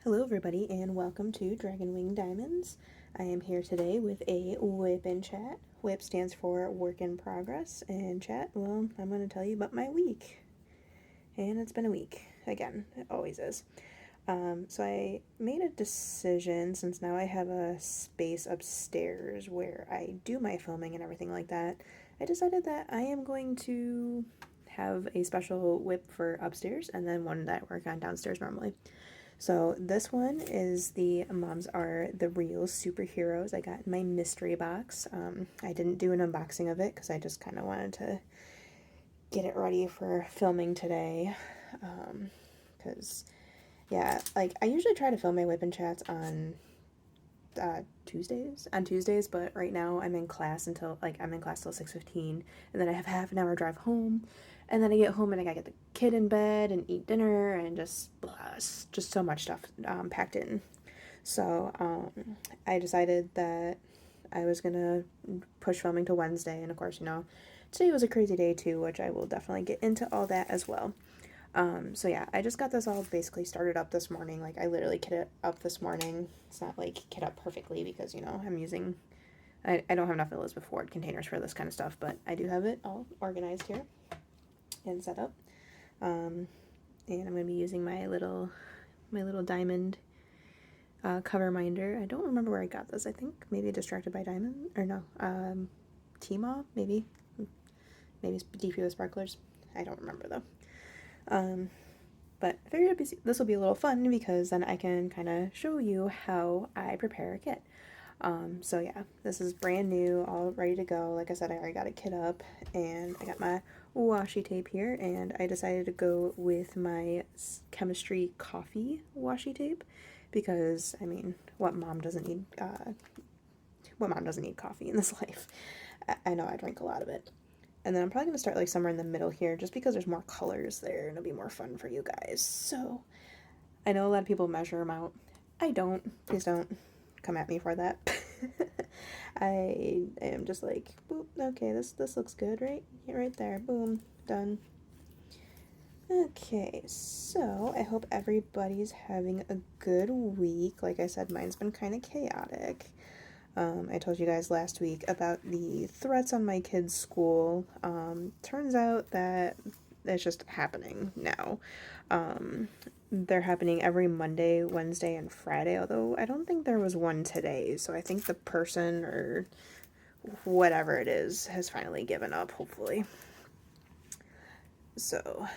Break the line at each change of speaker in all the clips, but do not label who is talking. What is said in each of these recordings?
Hello everybody and welcome to Dragon Wing Diamonds. I am here today with a WIP and Chat. WIP stands for Work in Progress, and Chat, well, I'm going to tell you about my week. And it's been a week. Again, it always is. So I made a decision, since now I have a space upstairs where I do my filming and everything like that. I decided that I am going to have a special WIP for upstairs and then one that I work on downstairs normally. So this one is the Moms Are the Real Superheroes I got in my mystery box. I didn't do an unboxing of it because I just kind of wanted to get it ready for filming today. Because, yeah, like I usually try to film my WIP and Chats on Tuesdays, but right now I'm in class till 6:15, and then I have half an hour drive home, and then I get home and I gotta get the kid in bed and eat dinner and just so much stuff packed in. So I decided that I was gonna push filming to Wednesday, and of course, today was a crazy day too, which I will definitely get into all that as well. So yeah, I just got this all basically started up this morning. Like, I literally kit it up this morning. It's not like kit up perfectly because, I'm using, I don't have enough Elizabeth Ford containers for this kind of stuff, but I do have it all organized here and set up. And I'm going to be using my little diamond cover minder. I don't remember where I got this. I think maybe Distracted by Diamond, or no, Tmall, maybe DP with Sparklers. I don't remember though. But I figured this will be a little fun because then I can kind of show you how I prepare a kit. So yeah, this is brand new, all ready to go. Like I said, I already got a kit up, and I got my washi tape here, and I decided to go with my chemistry coffee washi tape because, I mean, what mom doesn't need coffee in this life? I know I drink a lot of it. And then I'm probably going to start like somewhere in the middle here just because there's more colors there and it'll be more fun for you guys. So I know a lot of people measure them out. I don't. Please don't come at me for that. I am just like, boop, okay, this looks good, right? Right there. Boom. Done. Okay, so I hope everybody's having a good week. Like I said, mine's been kind of chaotic. I told you guys last week about the threats on my kids' school. Turns out that it's just happening now. They're happening every Monday, Wednesday, and Friday, although I don't think there was one today, so I think the person or whatever it is has finally given up, hopefully. So,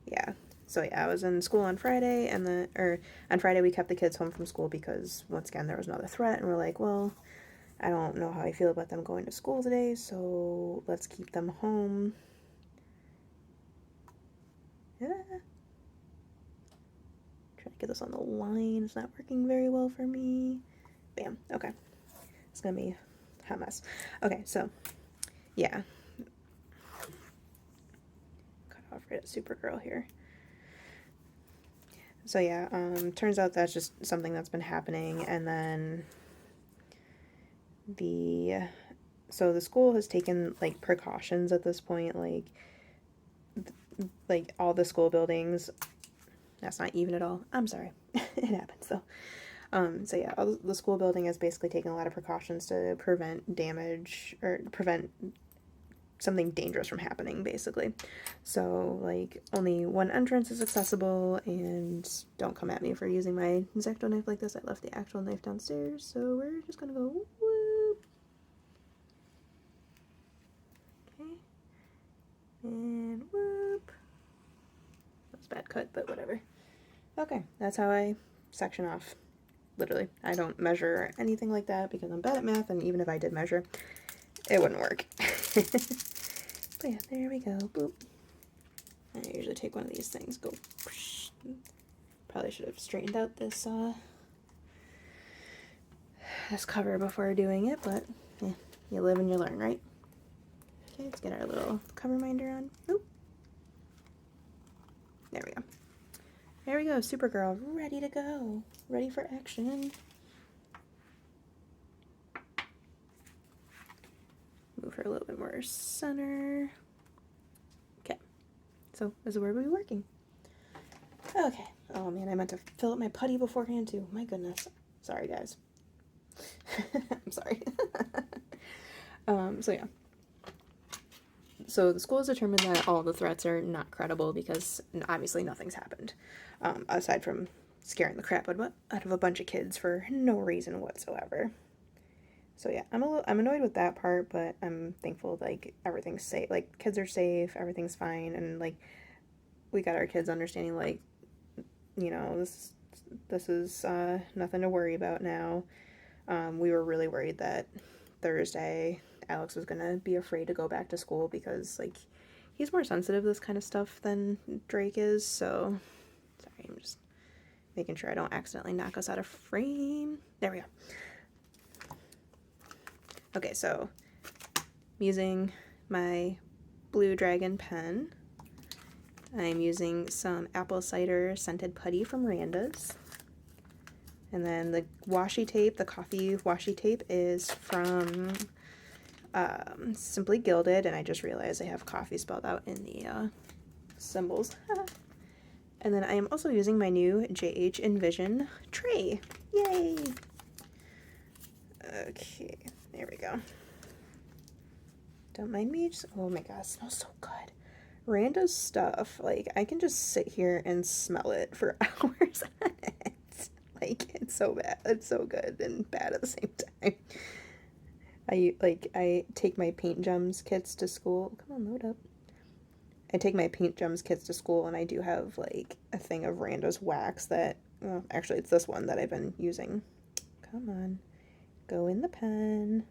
yeah. So yeah, I was in school on Friday, on Friday we kept the kids home from school because, once again, there was another threat, and we're like, well, I don't know how I feel about them going to school today, so let's keep them home. Yeah. Trying to get this on the line. It's not working very well for me. Bam. Okay. It's gonna be a hot mess. Okay, so yeah. Cut off right at Supergirl here. So yeah, turns out that's just something that's been happening, and then the school has taken like precautions at this point, like all the school buildings. That's not even at all. I'm sorry. It happens though. So yeah, the school building has basically taken a lot of precautions to prevent damage or prevent something dangerous from happening, basically. So, like, only one entrance is accessible, and don't come at me for using my X-Acto knife like this. I left the actual knife downstairs, so we're just gonna go whoop. Okay. And whoop. That was a bad cut, but whatever. Okay, that's how I section off. Literally. I don't measure anything like that because I'm bad at math, and even if I did measure, it wouldn't work. But yeah, there we go. Boop. I usually take one of these things. Go. Probably should have straightened out this cover before doing it, but yeah, you live and you learn, right? Okay, let's get our little cover minder on. Oop. There we go. There we go. Supergirl, ready to go. Ready for action. Move her a little bit more center. Okay, so this is where we'll be working. Okay, Oh man, I meant to fill up my putty beforehand too. My goodness. Sorry, guys. I'm sorry. So yeah. So the school has determined that all the threats are not credible because obviously nothing's happened, aside from scaring the crap out of a bunch of kids for no reason whatsoever. So yeah, I'm annoyed with that part, but I'm thankful like everything's safe. Like kids are safe, everything's fine, and like we got our kids understanding like, you know, this is nothing to worry about now. We were really worried that Thursday Alex was gonna be afraid to go back to school because like he's more sensitive to this kind of stuff than Drake is. So sorry, I'm just making sure I don't accidentally knock us out of frame. There we go. Okay, so I'm using my Blue Dragon pen. I'm using some apple cider scented putty from Randa's. And then the washi tape, the coffee washi tape, is from Simply Gilded, and I just realized I have coffee spelled out in the symbols. And then I am also using my new JH Envision tray. Yay! Okay, there we go. Don't mind me. Just, oh my god, it smells so good. Randa's stuff, like, I can just sit here and smell it for hours on it. Like, it's so bad. It's so good and bad at the same time. I take my paint gems kits to school. Come on, load up. I take my paint gems kits to school, and I do have, like, a thing of Randa's wax that, well, actually, it's this one that I've been using. Come on. Go in the pen.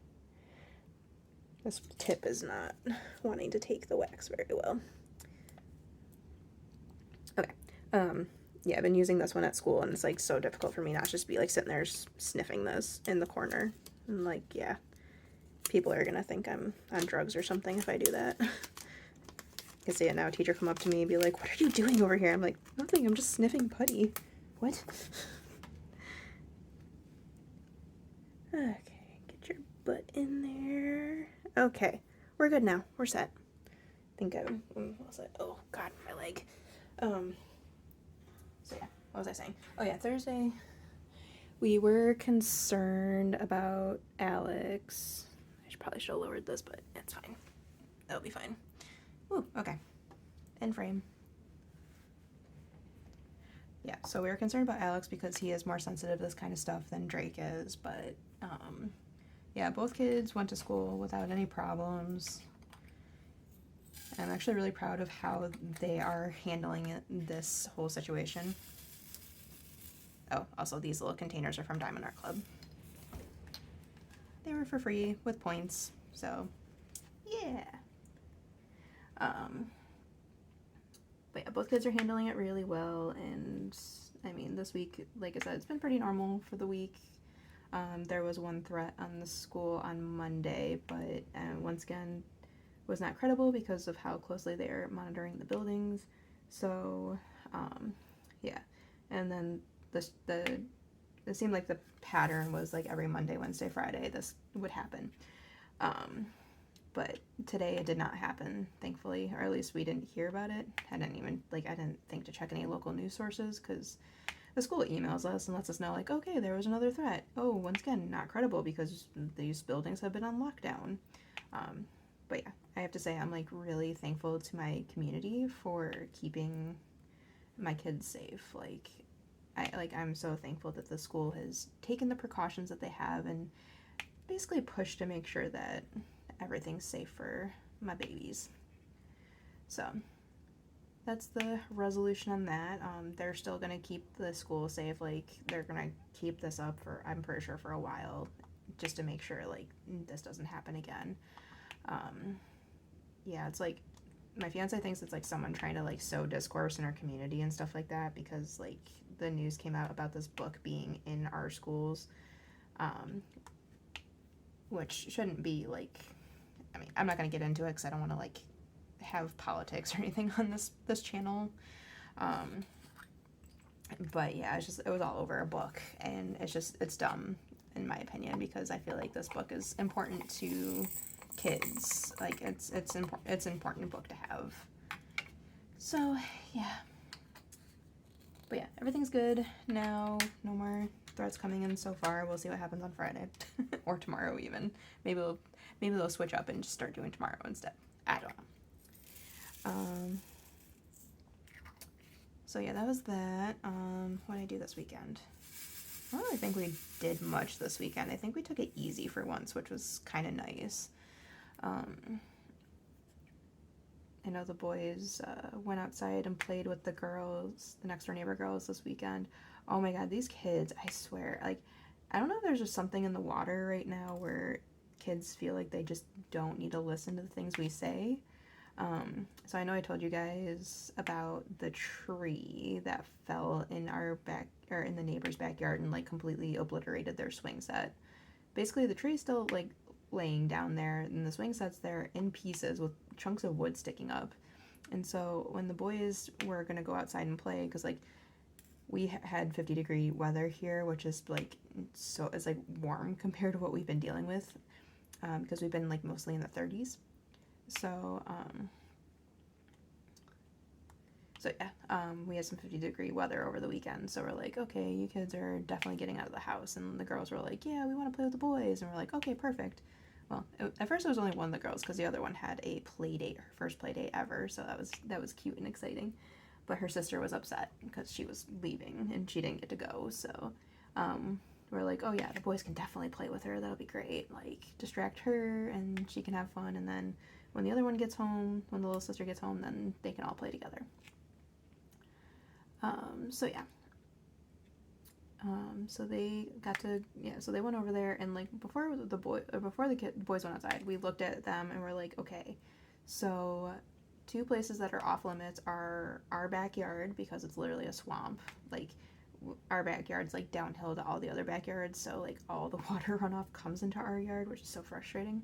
This tip is not wanting to take the wax very well. Okay. Yeah, I've been using this one at school, and it's, like, so difficult for me not just be, like, sitting there sniffing this in the corner. And, like, yeah, people are gonna think I'm on drugs or something if I do that. I see it now. A teacher come up to me and be like, what are you doing over here? I'm like, nothing, I'm just sniffing putty. What? Okay, get your butt in there. Okay, we're good now. We're set. I think I'm, what was it? Oh, God, my leg. So yeah, what was I saying? Oh yeah, Thursday, we were concerned about Alex. Probably should have lowered this, but it's fine. That'll be fine. Ooh, okay. End frame. Yeah, so we were concerned about Alex because he is more sensitive to this kind of stuff than Drake is, but yeah, both kids went to school without any problems. I'm actually really proud of how they are handling this whole situation. Oh, also these little containers are from Diamond Art Club. They were for free with points, so yeah. But yeah, both kids are handling it really well, and I mean, this week, like I said, it's been pretty normal for the week. There was one threat on the school on Monday, but once again, was not credible because of how closely they are monitoring the buildings. So, yeah. And then it seemed like the pattern was like every Monday, Wednesday, Friday, this would happen. But today it did not happen, thankfully, or at least we didn't hear about it. I didn't think to check any local news sources because the school emails us and lets us know, like, okay, there was another threat. Oh, once again, not credible because these buildings have been on lockdown. But yeah, I have to say I'm like really thankful to my community for keeping my kids safe. I'm so thankful that the school has taken the precautions that they have and basically pushed to make sure that everything's safe for my babies. So that's the resolution on that. They're still gonna keep the school safe. Like they're gonna keep this up for, I'm pretty sure, for a while, just to make sure like this doesn't happen again. Yeah, it's like my fiance thinks it's like someone trying to like sow discourse in our community and stuff like that because like the news came out about this book being in our schools, which shouldn't be like, I mean, I'm not going to get into it because I don't want to like have politics or anything on this channel. But yeah, it was all over a book, and it's dumb in my opinion because I feel like this book is important to kids. Like it's an important book to have. So yeah. But yeah, everything's good now. No more threats coming in so far. We'll see what happens on Friday or tomorrow even. Maybe they'll switch up and just start doing tomorrow instead. I don't know. So yeah, that was that. What did I do this weekend? I don't really think we did much this weekend. I think we took it easy for once, which was kind of nice. I know the boys went outside and played with the girls, the next door neighbor girls this weekend. Oh my god, these kids, I swear, like, I don't know if there's just something in the water right now where kids feel like they just don't need to listen to the things we say. So I know I told you guys about the tree that fell in our back, or in the neighbor's backyard, and like completely obliterated their swing set. Basically, the tree's still like laying down there, and the swing set's there in pieces with chunks of wood sticking up. And so when the boys were gonna go outside and play, because like we had 50-degree weather here, which is like, so it's like warm compared to what we've been dealing with, because we've been like mostly in the 30s. So yeah, we had some 50-degree weather over the weekend, so we're like, okay, you kids are definitely getting out of the house. And the girls were like, yeah, we want to play with the boys. And we're like, okay, perfect. Well, at first it was only one of the girls, because the other one had a play date, her first play date ever, so that was cute and exciting. But her sister was upset because she was leaving and she didn't get to go. So we're like, oh yeah, the boys can definitely play with her. That'll be great. Like, distract her and she can have fun. And then when the other one gets home, when the little sister gets home, then they can all play together. So yeah. So they got to, so they went over there, and like before the boys went outside, we looked at them and we're like, okay, so 2 places that are off limits are our backyard, because it's literally a swamp. Like, our backyard's like downhill to all the other backyards, so like all the water runoff comes into our yard, which is so frustrating.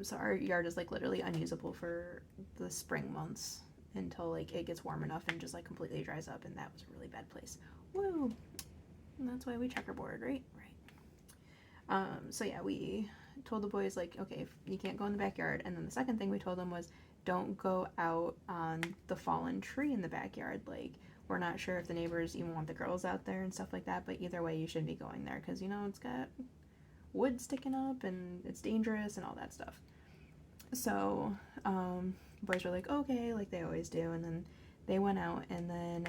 So our yard is like literally unusable for the spring months until like it gets warm enough and just like completely dries up, and that was a really bad place. Woo! And that's why we checkerboard, right? So yeah, we told the boys like, okay, you can't go in the backyard. And then the second thing we told them was, don't go out on the fallen tree in the backyard. Like, we're not sure if the neighbors even want the girls out there and stuff like that, but either way, you shouldn't be going there, because it's got wood sticking up and it's dangerous and all that stuff. So boys were like, okay, like they always do. And then they went out, and then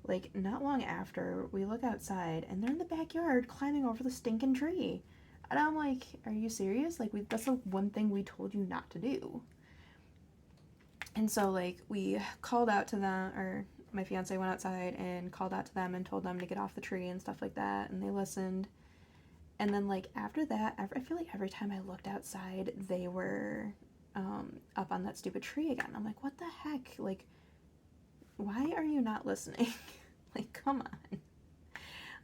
like not long after, we look outside and they're in the backyard climbing over the stinking tree. And I'm like, are you serious? Like, that's the one thing we told you not to do. And so like we called out to them, or my fiance went outside and called out to them and told them to get off the tree and stuff like that, and they listened. And then like after that, I feel like every time I looked outside, they were up on that stupid tree again. I'm like, what the heck? Like, why are you not listening? Like, come on.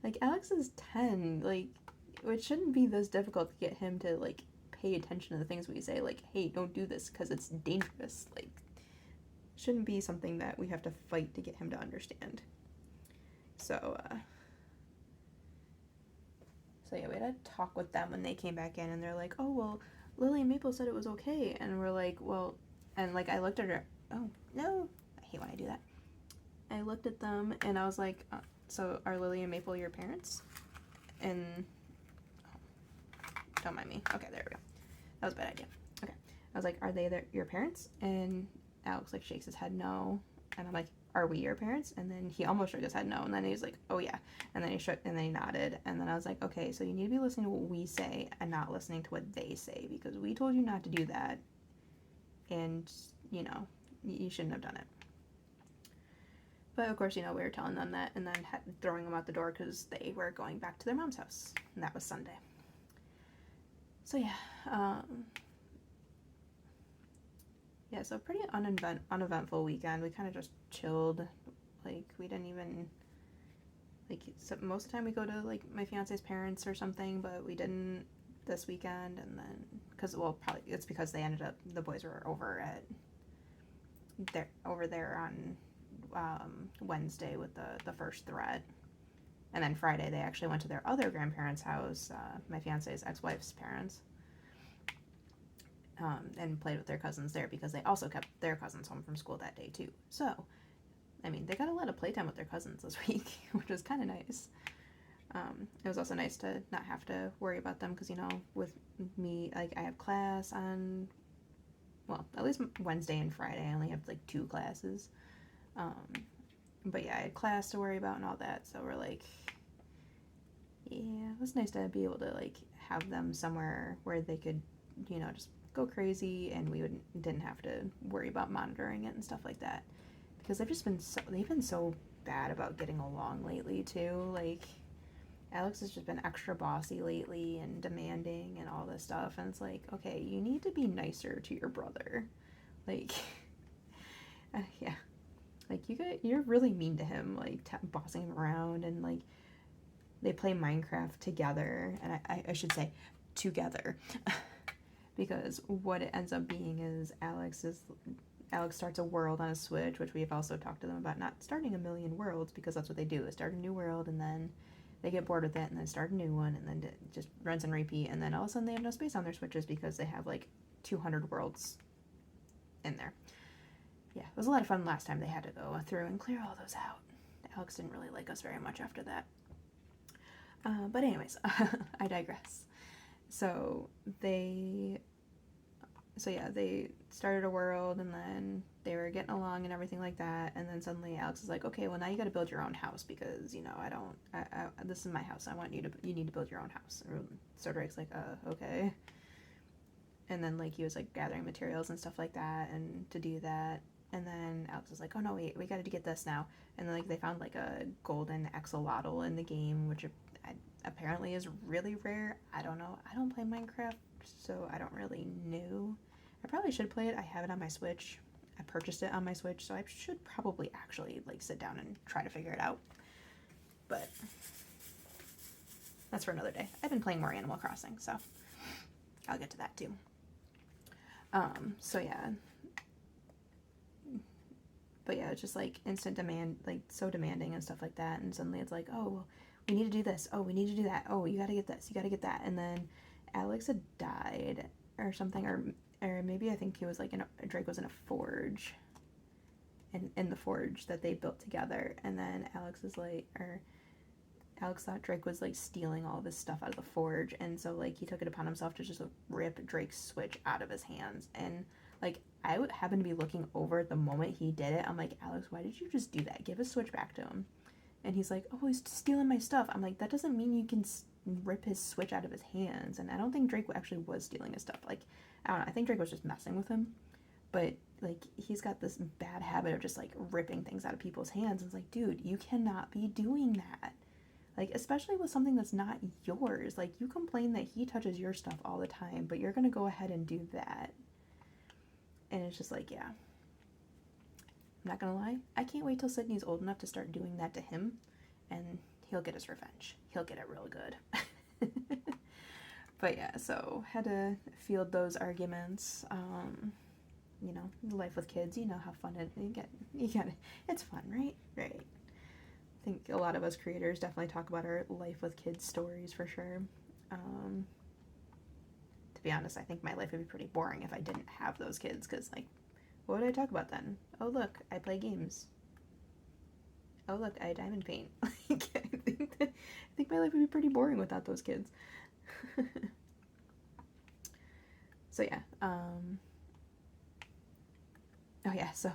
Like, Alex is 10. Like, it shouldn't be this difficult to get him to like pay attention to the things we say. Like, hey, don't do this because it's dangerous. Like, shouldn't be something that we have to fight to get him to understand. So yeah, we had to talk with them when they came back in, and they're like, oh, well, Lily and Maple said it was okay. And we're like, well, and like I looked at her, oh, no, I hate when I do that. I looked at them and I was like, so are Lily and Maple your parents? And, don't mind me. Okay, there we go. That was a bad idea. Okay. I was like, are they your parents? And Alex like shakes his head no. And I'm like, are we your parents? And then he almost shook his head no, and then he was like, oh yeah. And then he shook, and then he nodded, and then I was like, okay, so you need to be listening to what we say and not listening to what they say, because we told you not to do that, and you shouldn't have done it. But of course, we were telling them that, and then throwing them out the door because they were going back to their mom's house, and that was Sunday. So yeah, so pretty uneventful weekend. We kind of just chilled. Like, we didn't even, like, so most of the time we go to, like, my fiance's parents or something, but we didn't this weekend. And then, probably it's because the boys were over there on Wednesday with the first threat. And then Friday they actually went to their other grandparents' house, my fiance's ex-wife's parents, and played with their cousins there, because they also kept their cousins home from school that day too. So I mean, they got a lot of playtime with their cousins this week, which was kind of nice. It was also nice to not have to worry about them because, you know, with me, like, I have class on, well, at least Wednesday and Friday. I only have, like, 2 classes. But yeah, I had class to worry about and all that, so we're like, yeah, it was nice to be able to, like, have them somewhere where they could, you know, just go crazy and we didn't have to worry about monitoring it and stuff like that. Because they've been so bad about getting along lately, too. Like, Alex has just been extra bossy lately and demanding and all this stuff, and it's like, okay, you need to be nicer to your brother. Like, yeah. Like, you're really mean to him, like, bossing him around, and, like, they play Minecraft together, and I should say, together. Because what it ends up being is Alex starts a world on a Switch, which we've also talked to them about not starting a million worlds, because that's what they do, is start a new world, and then they get bored with it, and then start a new one, and then it just runs and repeat, and then all of a sudden they have no space on their Switches because they have, like, 200 worlds in there. Yeah, it was a lot of fun last time they had to go through and clear all those out. Alex didn't really like us very much after that. But anyways, I digress. So they started a world, and then they were getting along and everything like that, and then suddenly Alex is like, okay, well, now you got to build your own house because, you know, this is my house. You need to build your own house. And so Drake's like, okay. And then, like, he was, like, gathering materials and stuff like that, and to do that, and then Alex was like, oh no, wait, we got to get this now. And then, like, they found, like, a golden axolotl in the game, which apparently is really rare. I don't know. I don't play Minecraft, so I don't really know. I probably should play it. I have it on my Switch. I purchased it on my Switch, so I should probably actually, like, sit down and try to figure it out. But that's for another day. I've been playing more Animal Crossing, so I'll get to that too. So yeah. But yeah, it's just, like, instant demand, like, so demanding and stuff like that, and suddenly it's like, oh, well, we need to do this, oh, we need to do that, oh, you gotta get this, you gotta get that, and then Alex had died or something, or maybe I think he was, like, Drake was in a forge, in the forge that they built together, and then Alex thought Drake was, like, stealing all this stuff out of the forge, and so, like, he took it upon himself to just, like, rip Drake's Switch out of his hands, and, like, I would happen to be looking over at the moment he did it. I'm like, Alex, why did you just do that? Give his Switch back to him. And he's like, oh, he's stealing my stuff. I'm like, that doesn't mean you can rip his Switch out of his hands. And I don't think Drake actually was stealing his stuff. Like, I don't know. I think Drake was just messing with him. But, like, he's got this bad habit of just, like, ripping things out of people's hands. And it's like, dude, you cannot be doing that. Like, especially with something that's not yours. Like, you complain that he touches your stuff all the time, but you're going to go ahead and do that. And it's just like, yeah. I'm not gonna lie. I can't wait till Sydney's old enough to start doing that to him, and he'll get his revenge. He'll get it real good. But yeah, so had to field those arguments. You know, life with kids. You know how fun it's fun, right? Right. I think a lot of us creators definitely talk about our life with kids stories for sure. To be honest, I think my life would be pretty boring if I didn't have those kids, because, like, what would I talk about then? Oh, look, I play games. Oh, look, I diamond paint. Like, I think my life would be pretty boring without those kids. So, yeah. Oh, yeah, so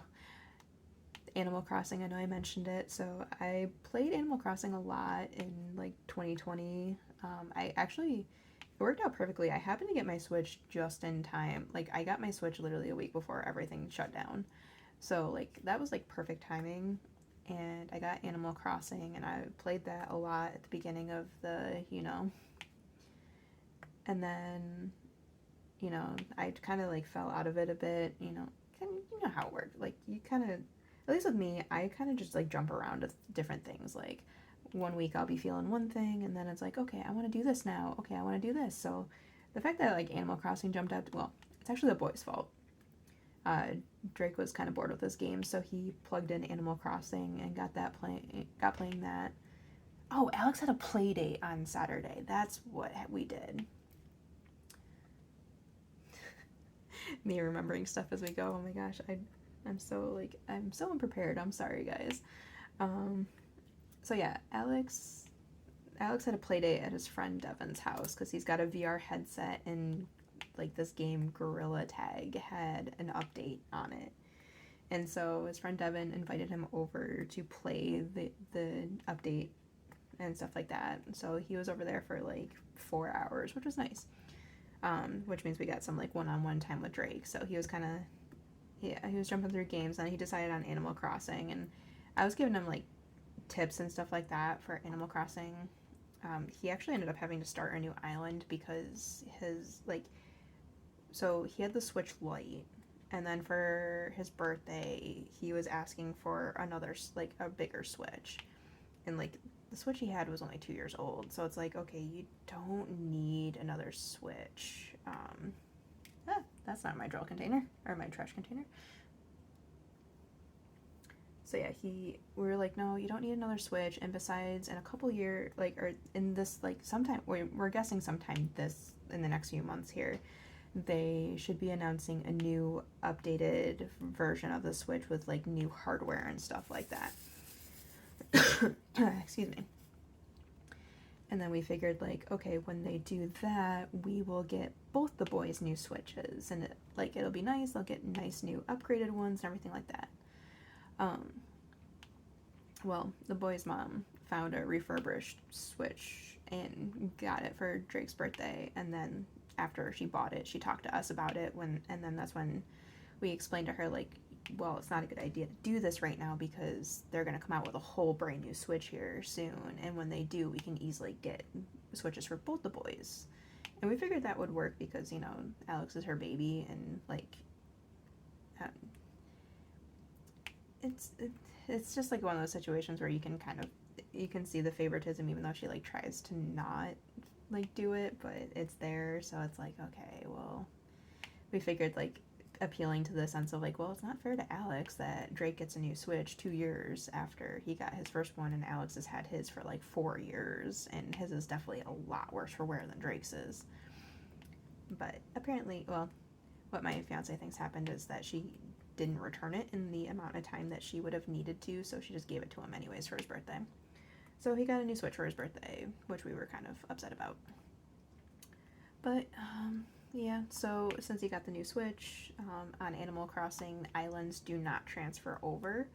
Animal Crossing, I know I mentioned it. So, I played Animal Crossing a lot in, like, 2020. It worked out perfectly. I happened to get my Switch just in time. Like, I got my Switch literally a week before everything shut down. So, like, that was, like, perfect timing. And I got Animal Crossing, and I played that a lot at the beginning of the, you know. And then, you know, I kind of, like, fell out of it a bit, you know. You know how it worked. Like, you kind of, at least with me, I kind of just, like, jump around to different things. Like, one week I'll be feeling one thing, and then it's like, okay, I want to do this now. Okay, I want to do this. So the fact that, like, Animal Crossing jumped out, well, it's actually the boy's fault. Drake was kind of bored with this game, so he plugged in Animal Crossing and got playing that. Oh, Alex had a play date on Saturday. That's what we did. Me remembering stuff as we go. Oh my gosh, I'm so unprepared. I'm sorry, guys. So yeah, Alex had a play date at his friend Devin's house because he's got a VR headset, and like this game Gorilla Tag had an update on it. And so his friend Devin invited him over to play the update and stuff like that. So he was over there for like 4 hours, which was nice. Which means we got some like one-on-one time with Drake. So he was kind of, he was jumping through games, and he decided on Animal Crossing, and I was giving him like tips and stuff like that for Animal Crossing. He actually ended up having to start a new island because so he had the Switch Lite, and then for his birthday he was asking for another, like a bigger Switch, and like the Switch he had was only 2 years old, so it's like, okay, you don't need another Switch. That's not my drill container or my trash container. So yeah, we were like, no, you don't need another Switch, and besides, in a couple years, like, or in this, like, sometime, we're guessing sometime in the next few months here, they should be announcing a new updated version of the Switch with like new hardware and stuff like that. Excuse me. And then we figured, like, okay, when they do that, we will get both the boys new Switches, and it'll be nice. They'll get nice new upgraded ones and everything like that. Well, the boy's mom found a refurbished Switch and got it for Drake's birthday, and then after she bought it, she talked to us about it, and then that's when we explained to her, like, well, it's not a good idea to do this right now because they're going to come out with a whole brand new Switch here soon, and when they do, we can easily get Switches for both the boys. And we figured that would work because, you know, Alex is her baby, and like, it's just like one of those situations where you can see the favoritism, even though she like tries to not like do it, but it's there. So it's like, okay, well, we figured like appealing to the sense of like, well, it's not fair to Alex that Drake gets a new Switch 2 years after he got his first one, and Alex has had his for like 4 years, and his is definitely a lot worse for wear than Drake's is. But apparently, well, what my fiance thinks happened is that she didn't return it in the amount of time that she would have needed to, so she just gave it to him anyways for his birthday. So he got a new Switch for his birthday, which we were kind of upset about. But yeah, so since he got the new Switch, on Animal Crossing, islands do not transfer over.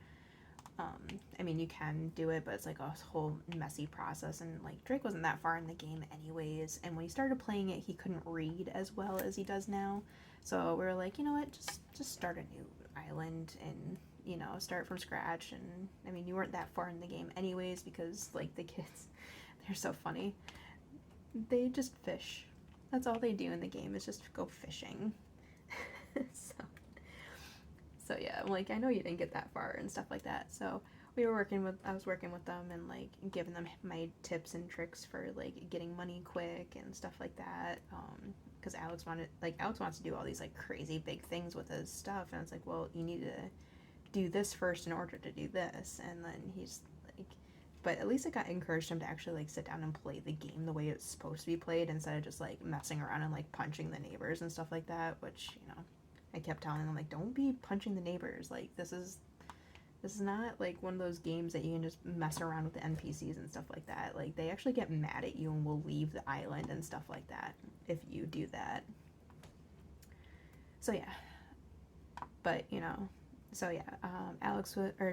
I mean, you can do it, but it's like a whole messy process, and like Drake wasn't that far in the game anyways, and when he started playing it, he couldn't read as well as he does now. So we were like, you know what, just start a new island and, you know, start from scratch. And I mean, you weren't that far in the game anyways, because like the kids, they're so funny. They just fish. That's all they do in the game, is just go fishing. So yeah, like, I know you didn't get that far and stuff like that. So I was working with them and like giving them my tips and tricks for like getting money quick and stuff like that. Because Alex wants to do all these like crazy big things with his stuff, and it's like, well, you need to do this first in order to do this. And then he's like, but at least it encouraged him to actually like sit down and play the game the way it's supposed to be played, instead of just like messing around and like punching the neighbors and stuff like that, which, you know, I kept telling him, like, don't be punching the neighbors. Like, this is not like one of those games that you can just mess around with the NPCs and stuff like that. Like, they actually get mad at you and will leave the island and stuff like that if you do that. So yeah, but you know, so yeah,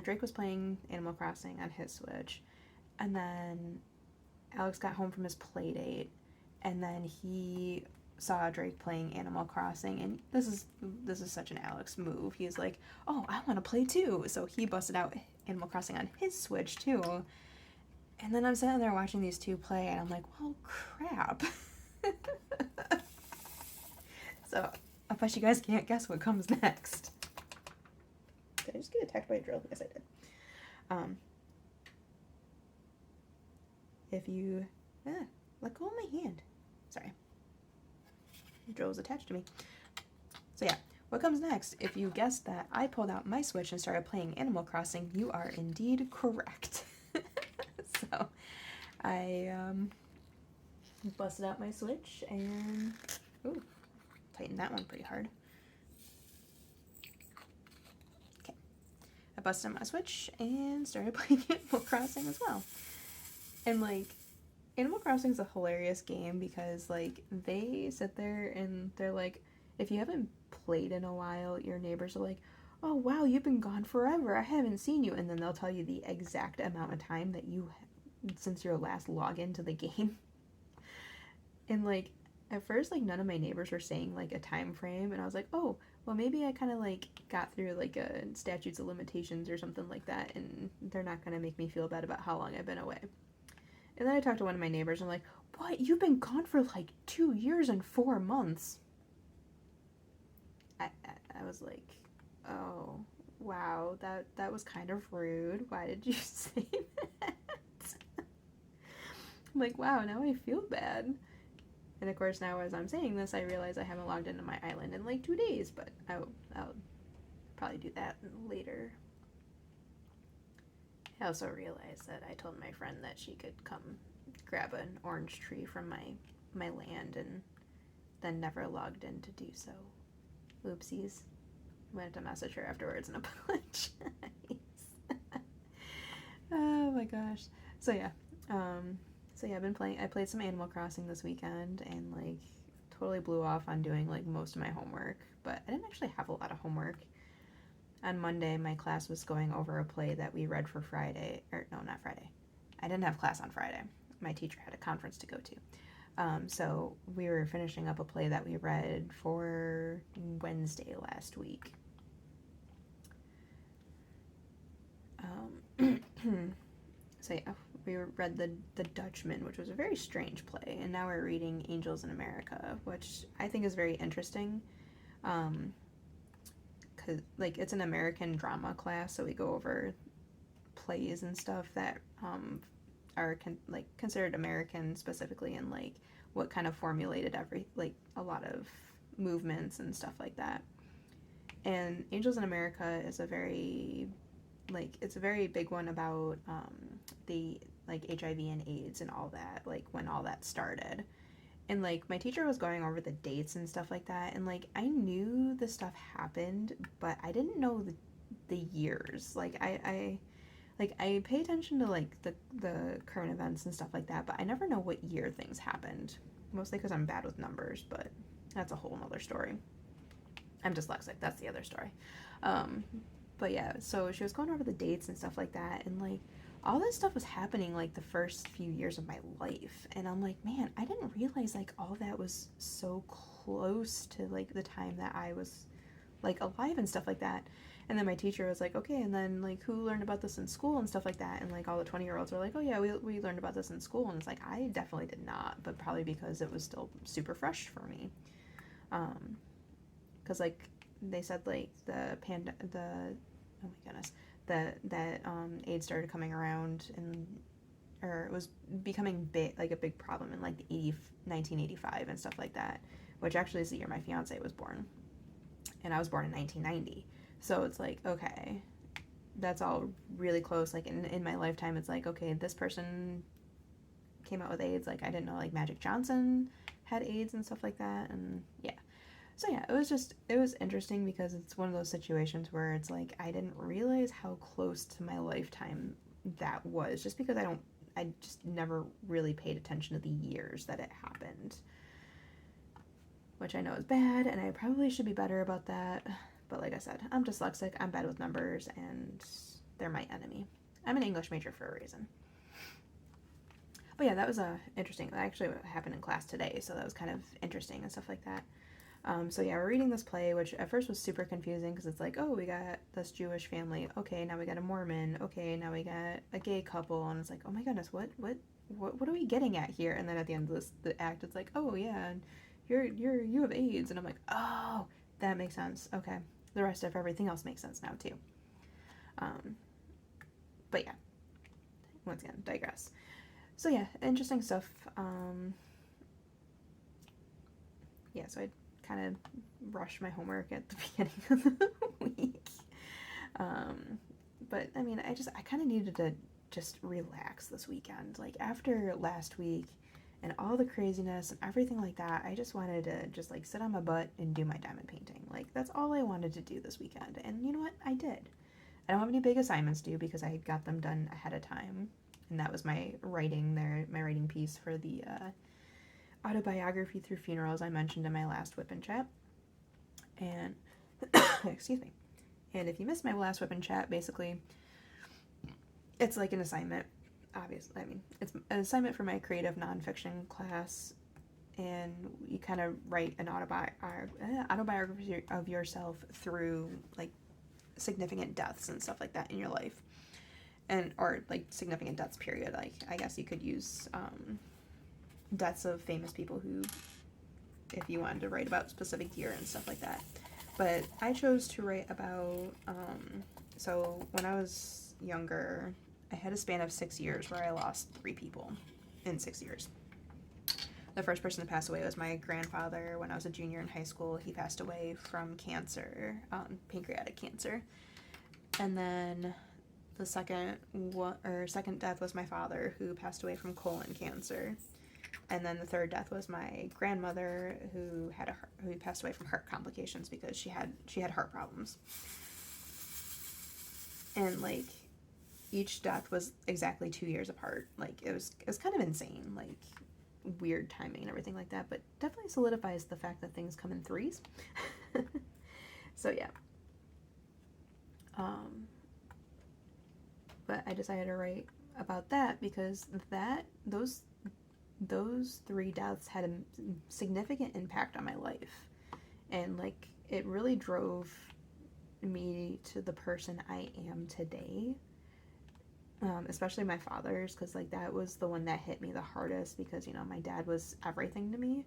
Drake was playing Animal Crossing on his Switch, and then Alex got home from his play date, and then he saw Drake playing Animal Crossing, and this is such an Alex move. He's like, oh, I want to play too. So he busted out Animal Crossing on his Switch too. And then I'm sitting there watching these two play, and I'm like, well, crap. So I bet you guys can't guess what comes next. Did I just get attacked by a drill? Yes, I did. If you let go of my hand. Sorry. The drill was attached to me. So yeah, what comes next? If you guessed that I pulled out my Switch and started playing Animal Crossing, you are indeed correct. So I busted out my Switch and tightened that one pretty hard. busted my Switch and started playing Animal Crossing as well. And like, Animal Crossing is a hilarious game because like they sit there and they're like, if you haven't played in a while, your neighbors are like, oh wow, you've been gone forever, I haven't seen you, and then they'll tell you the exact amount of time that you since your last login to the game. And like at first, like none of my neighbors were saying like a time frame, and I was like, oh well, maybe I kind of like got through like a statutes of limitations or something like that, and they're not gonna make me feel bad about how long I've been away. And then I talked to one of my neighbors and I'm like, what? You've been gone for like 2 years and 4 months. I was like, oh, wow, that was kind of rude. Why did you say that? I'm like, wow, now I feel bad. And of course, now as I'm saying this, I realize I haven't logged into my island in like 2 days, but I'll probably do that later. I also realized that I told my friend that she could come grab an orange tree from my land and then never logged in to do so. Oopsies. I went to message her afterwards and apologize. Oh my gosh. So yeah. I played some Animal Crossing this weekend and like totally blew off on doing like most of my homework, but I didn't actually have a lot of homework. On Monday, my class was going over a play that we read for Friday. Or, no, not Friday. I didn't have class on Friday. My teacher had a conference to go to. So we were finishing up a play that we read for Wednesday last week. So yeah, we read the Dutchman, which was a very strange play. And now we're reading Angels in America, which I think is very interesting. Cause like it's an American drama class, so we go over plays and stuff that are considered American specifically, and like what kind of formulated a lot of movements and stuff like that. And Angels in America is a very big one about the like HIV and AIDS and all that, like when all that started. And like my teacher was going over the dates and stuff like that, and like I knew the stuff happened, but I didn't know the years. Like I pay attention to like the current events and stuff like that, but I never know what year things happened. Mostly because I'm bad with numbers, but that's a whole nother story. I'm dyslexic. That's the other story. But yeah, so she was going over the dates and stuff like that, and like all this stuff was happening like the first few years of my life, and I'm like, man, I didn't realize like all that was so close to like the time that I was like alive and stuff like that. And then my teacher was like, okay, and then like who learned about this in school and stuff like that, and like all the 20-year-olds were like, oh yeah, we learned about this in school. And it's like, I definitely did not, but probably because it was still super fresh for me. Because like they said like oh my goodness, that AIDS started coming around, and or it was becoming big, like a big problem in like 1985 and stuff like that, which actually is the year my fiance was born, and I was born in 1990. So it's like, okay, that's all really close. Like in my lifetime, it's like, okay, this person came out with AIDS. Like I didn't know like Magic Johnson had AIDS and stuff like that, and yeah. So yeah, it was interesting because it's one of those situations where it's like I didn't realize how close to my lifetime that was, just because I just never really paid attention to the years that it happened, which I know is bad, and I probably should be better about that. But like I said, I'm dyslexic, I'm bad with numbers, and they're my enemy. I'm an English major for a reason. But yeah, that was interesting. That actually happened in class today, so that was kind of interesting and stuff like that. So yeah, we're reading this play, which at first was super confusing because it's like, oh, we got this Jewish family. Okay, now we got a Mormon. Okay, now we got a gay couple, and it's like, oh my goodness, what are we getting at here? And then at the end of the act, it's like, oh yeah, and you have AIDS, and I'm like, oh, that makes sense. Okay, the rest of everything else makes sense now too. But yeah, once again, digress. So yeah, interesting stuff. Yeah, so I kind of rush my homework at the beginning of the week. But I mean, I kind of needed to just relax this weekend. Like after last week and all the craziness and everything like that, I just wanted to just like sit on my butt and do my diamond painting. Like that's all I wanted to do this weekend. And you know what? I did. I don't have any big assignments due because I got them done ahead of time. And that was my writing piece for the autobiography through funerals I mentioned in my last WIP and Chat. And, excuse me. And if you missed my last WIP and Chat, basically, it's like an assignment, obviously. I mean, it's an assignment for my creative nonfiction class, and you kind of write an autobiography of yourself through, like, significant deaths and stuff like that in your life. Or, like, significant deaths, period. Like, I guess you could use, deaths of famous people who, if you wanted to write about specific year and stuff like that. But I chose to write about, so when I was younger, I had a span of 6 years where I lost 3 people in 6 years. The first person to pass away was my grandfather when I was a junior in high school. He passed away from cancer, pancreatic cancer. And then the second death was my father, who passed away from colon cancer. And then the third death was my grandmother, who passed away from heart complications because she had heart problems. And, like, each death was exactly 2 years apart. Like, it was kind of insane, like, weird timing and everything like that, but definitely solidifies the fact that things come in threes. So yeah. But I decided to write about that because those 3 deaths had a significant impact on my life, and, like, it really drove me to the person I am today, especially my father's, because, like, that was the one that hit me the hardest because, you know, my dad was everything to me,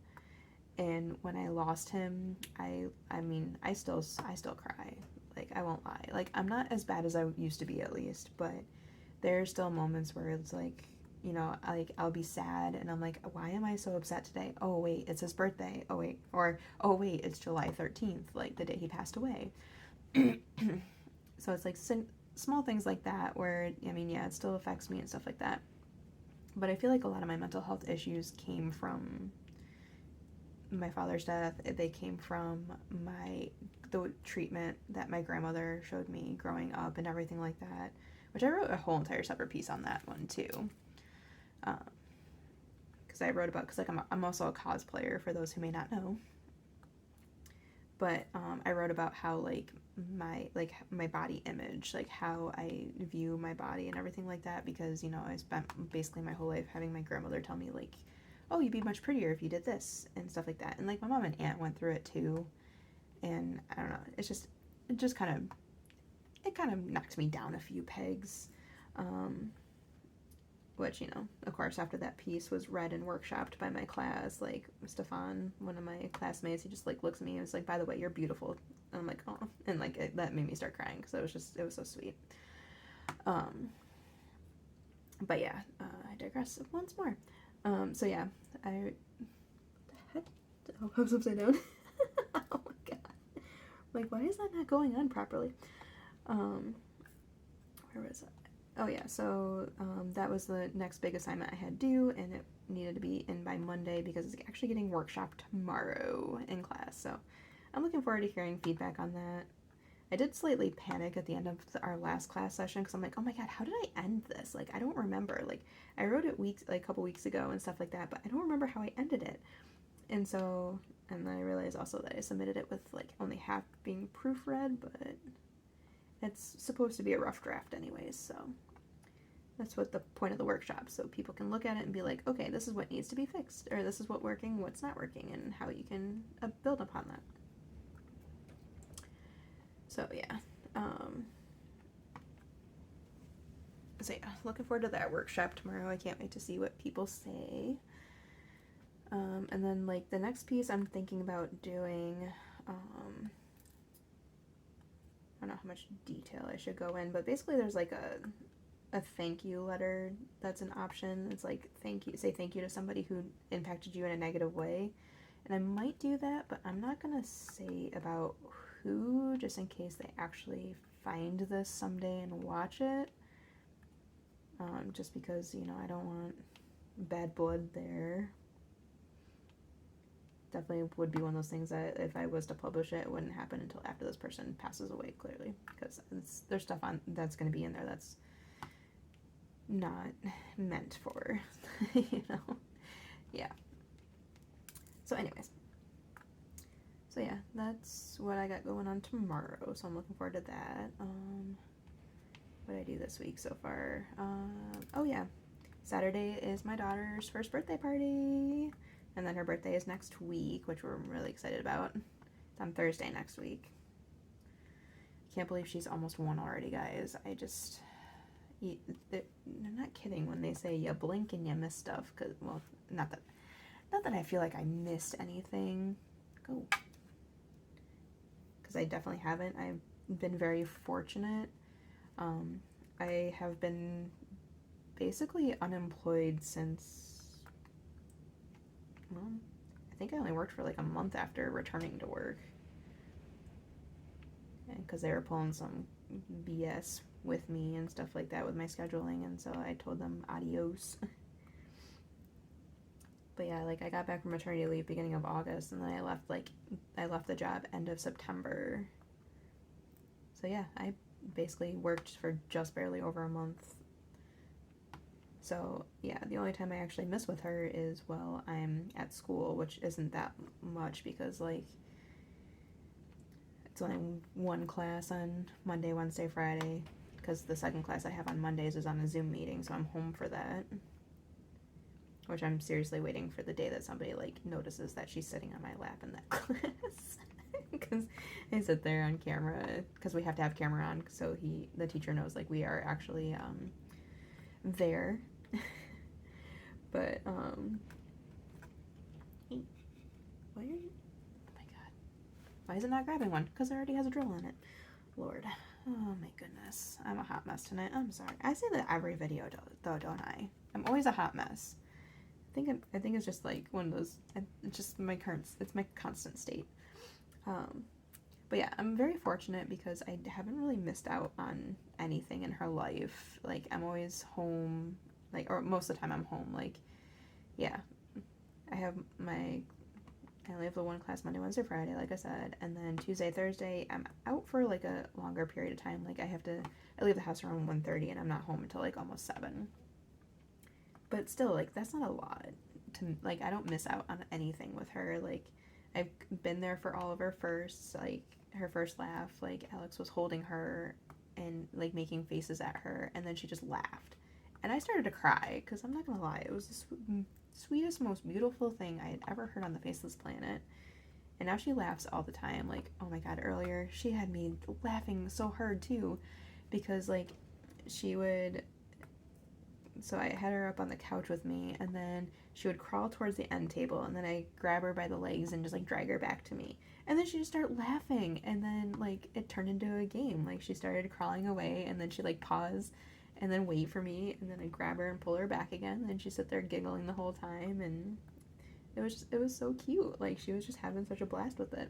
and when I lost him, I mean, I still cry. Like, I won't lie. Like, I'm not as bad as I used to be, at least, but there are still moments where it's like, you know, like, I'll be sad and I'm like, why am I so upset today? Oh wait, it's his birthday. Oh wait, or oh wait, it's July 13th, like the day he passed away. So it's like small things like that where, I mean, yeah, it still affects me and stuff like that. But I feel like a lot of my mental health issues came from my father's death. They came from the treatment that my grandmother showed me growing up and everything like that, which I wrote a whole entire separate piece on that one too. Because I wrote about, because, like, I'm also a cosplayer, for those who may not know. But I wrote about how, like, my body image, like, how I view my body and everything like that, because, you know, I spent basically my whole life having my grandmother tell me, like, oh, you'd be much prettier if you did this and stuff like that. And, like, my mom and aunt went through it too, and I don't know, it kind of knocked me down a few pegs. Which, you know, of course, after that piece was read and workshopped by my class, like, Stefan, one of my classmates, he just, like, looks at me and was like, by the way, you're beautiful. And I'm like, oh. And, like, that made me start crying because it was so sweet. But yeah, I digress once more. So yeah, what the heck? Oh, I was upside down. Oh my god. Like, why is that not going on properly? Where was it? Oh yeah, so that was the next big assignment I had due, and it needed to be in by Monday because it's actually getting workshopped tomorrow in class. So I'm looking forward to hearing feedback on that. I did slightly panic at the end of our last class session because I'm like, oh my god, how did I end this? Like, I don't remember. Like, I wrote it a couple weeks ago and stuff like that, but I don't remember how I ended it. And then I realized also that I submitted it with, like, only half being proofread, but it's supposed to be a rough draft anyways, so that's what the point of the workshop, so people can look at it and be like, okay, this is what needs to be fixed, or this is what's not working, and how you can build upon that. So yeah, looking forward to that workshop tomorrow. I can't wait to see what people say. And then, like, the next piece I'm thinking about doing, I don't know how much detail I should go in, but basically there's, like, a thank you letter that's an option. It's like, say thank you to somebody who impacted you in a negative way. And I might do that, but I'm not gonna say about who, just in case they actually find this someday and watch it. Just because, you know, I don't want bad blood there. definitely would be one of those things that if I was to publish it, it wouldn't happen until after this person passes away, clearly, because there's stuff on that's going to be in there that's not meant for, you know, yeah. So anyways, so yeah, that's what I got going on tomorrow, so I'm looking forward to that. What did I do this week so far? Oh yeah, Saturday is my daughter's first birthday party, and then her birthday is next week, which we're really excited about. It's on Thursday next week. Can't believe she's almost 1 already, guys. They're not kidding when they say you blink and you miss stuff. Cause, well, not that I feel like I missed anything. Go. Because I definitely haven't. I've been very fortunate. I have been basically unemployed since, well, I think I only worked for like a month after returning to work. Because they were pulling some BS with me and stuff like that with my scheduling, and so I told them adios. But yeah, like I got back from maternity leave beginning of August, and then I left the job end of September. So yeah, I basically worked for just barely over a month. So yeah, the only time I actually miss with her is while I'm at school, which isn't that much because like it's only one class on Monday, Wednesday, Friday, because the second class I have on Mondays is on a Zoom meeting, so I'm home for that. Which I'm seriously waiting for the day that somebody like notices that she's sitting on my lap in that class. Because I sit there on camera, because we have to have camera on, so the teacher knows like we are actually there. But why are you? Oh my god, why is it not grabbing one? Because it already has a drill in it. Lord, oh my goodness, I'm a hot mess tonight. I'm sorry. I say that every video though, don't I? I'm always a hot mess. I think it's just like one of those. It's just it's my constant state. But yeah, I'm very fortunate because I haven't really missed out on anything in her life. Like I'm always home, like, or most of the time I'm home. Like, yeah, I only have the one class Monday, Wednesday, Friday, like I said, and then Tuesday, Thursday, I'm out for like a longer period of time. Like I leave the house around 1:30 and I'm not home until like almost 7. But still, like, that's not a lot to, like, I don't miss out on anything with her. Like, I've been there for all of her firsts, like, her first laugh, like, Alex was holding her and, like, making faces at her, and then she just laughed. And I started to cry, because I'm not gonna lie, it was the sweetest, most beautiful thing I had ever heard on the face of this planet. And now she laughs all the time. Like, oh my god, earlier, she had me laughing so hard, too, because, like, so I had her up on the couch with me, and then she would crawl towards the end table, and then I grab her by the legs and just like drag her back to me, and then she just start laughing, and then like it turned into a game. Like she started crawling away, and then she'd like pause and then wait for me, and then I'd grab her and pull her back again, and then she'd sit there giggling the whole time, and it was so cute. Like she was just having such a blast with it.